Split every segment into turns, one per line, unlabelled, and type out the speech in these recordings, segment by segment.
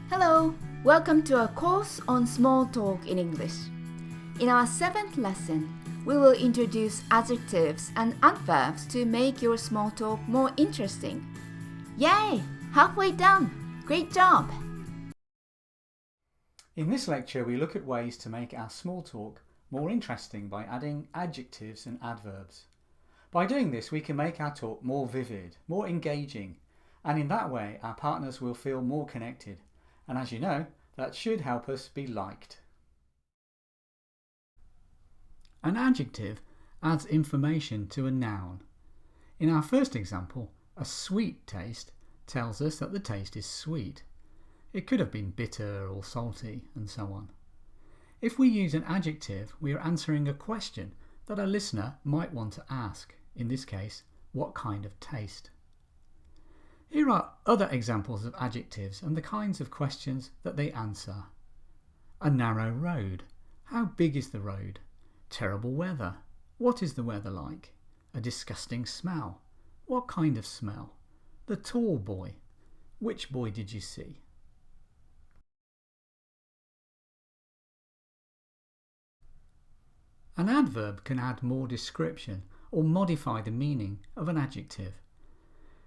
Hello, welcome to a course on small talk in English. In our 7th lesson, we will introduce adjectives and adverbs to make your small talk more interesting. Yay! Halfway done! Great job!
In this lecture, we look at ways to make our small talk more interesting by adding adjectives and adverbs. By doing this, we can make our talk more vivid, more engaging, and in that way, our partners will feel more connected. And as you know, that should help us be liked. An adjective adds information to a noun. In our first example, a sweet taste tells us that the taste is sweet. It could have been bitter or salty, and so on. If we use an adjective, we are answering a question that a listener might want to ask. In this case, what kind of taste? Here are other examples of adjectives and the kinds of questions that they answer. A narrow road. How big is the road? Terrible weather. What is the weather like? A disgusting smell. What kind of smell? The tall boy. Which boy did you see? An adverb can add more description or modify the meaning of an adjective.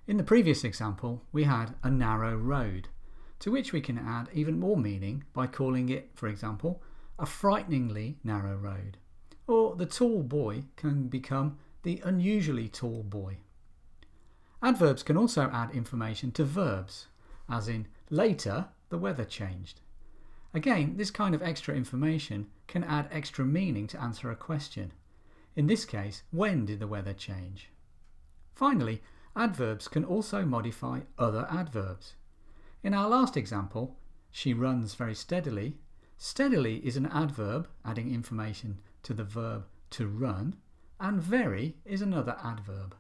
In the previous example, we had a narrow road, to which we can add even more meaning by calling it, for example, a frighteningly narrow road. Or the tall boy can become the unusually tall boy. Adverbs can also add information to verbs, as in later the weather changed. Again, this kind of extra information can add extra meaning to answer a question. In this case, when did the weather change? Finally, adverbs can also modify other adverbs. In our last example, she runs very steadily. Steadily is an adverb adding information to the verb to run, and very is another adverb.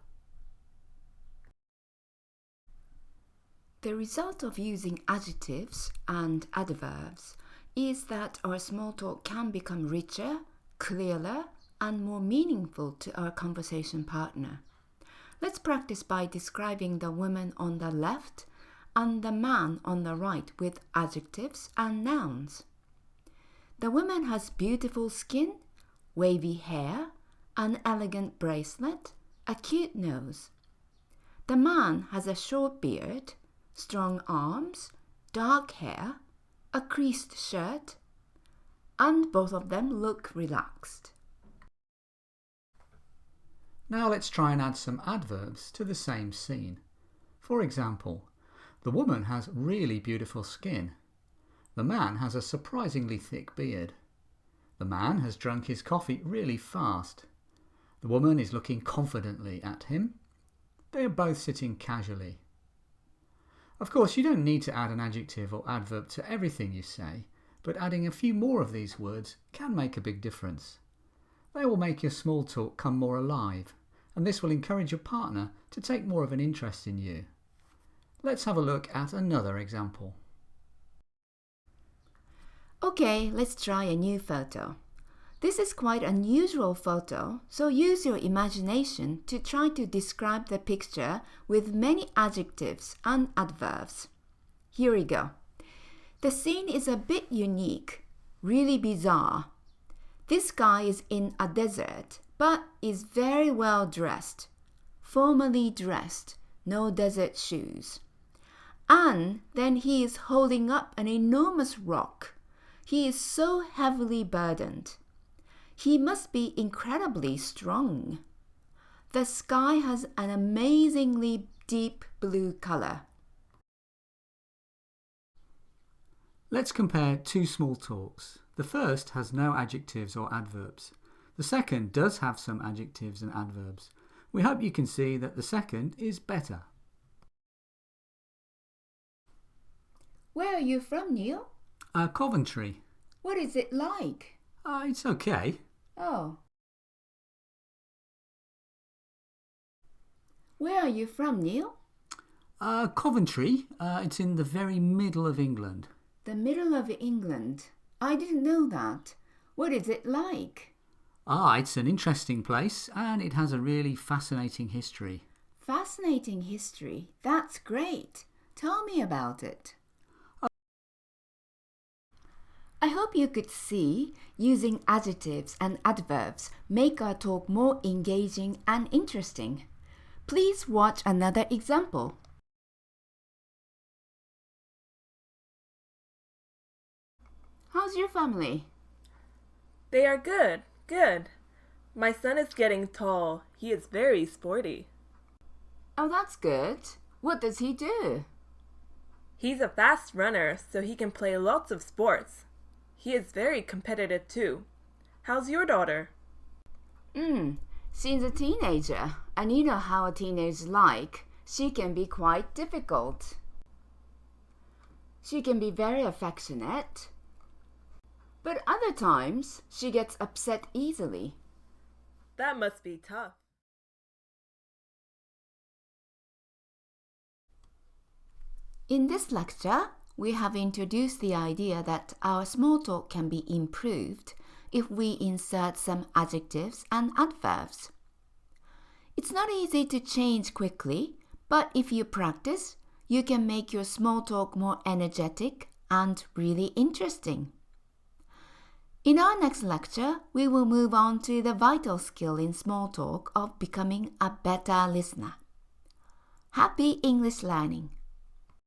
The result of using adjectives and adverbs is that our small talk can become richer, clearer, and more meaningful to our conversation partner. Let's practice by describing the woman on the left and the man on the right with adjectives and nouns. The woman has beautiful skin, wavy hair, an elegant bracelet, a cute nose. The man has a short beard, strong arms, dark hair, a creased shirt, and both of them look relaxed.
Now let's try and add some adverbs to the same scene. For example, the woman has really beautiful skin. The man has a surprisingly thick beard. The man has drunk his coffee really fast. The woman is looking confidently at him. They are both sitting casually. Of course, you don't need to add an adjective or adverb to everything you say, but adding a few more of these words can make a big difference. They will make your small talk come more alive, and this will encourage your partner to take more of an interest in you. Let's have a look at another example.
Okay, let's try a new photo. This is quite an unusual photo, so use your imagination to try to describe the picture with many adjectives and adverbs. Here we go. The scene is a bit unique, really bizarre. This guy is in a desert, but is very well dressed. Formally dressed, no desert shoes. And then he is holding up an enormous rock. He is so heavily burdened. He must be incredibly strong. The sky has an amazingly deep blue color.
Let's compare two small talks. The first has no adjectives or adverbs. The second does have some adjectives and adverbs. We hope you can see that the second is better.
Where are you from, Neil?
Coventry.
What is it like?
It's okay.
Oh. Where are you from, Neil?
Coventry. It's in the very middle of England.
The middle of England? I didn't know that. What is it like?
It's an interesting place and it has a really fascinating history.
Fascinating history? That's great. Tell me about it. I hope you could see using adjectives and adverbs make our talk more engaging and interesting. Please watch another example. How's your family?
They are good, good. My son is getting tall. He is very sporty.
Oh, that's good. What does he do?
He's a fast runner, so he can play lots of sports. He is very competitive too. How's your daughter?
She's a teenager, and you know how a teenager's like. She can be quite difficult. She can be very affectionate, but other times she gets upset easily.
That must be tough.
In this lecture, we have introduced the idea that our small talk can be improved if we insert some adjectives and adverbs. It's not easy to change quickly, but if you practice, you can make your small talk more energetic and really interesting. In our next lecture, we will move on to the vital skill in small talk of becoming a better listener. Happy English learning!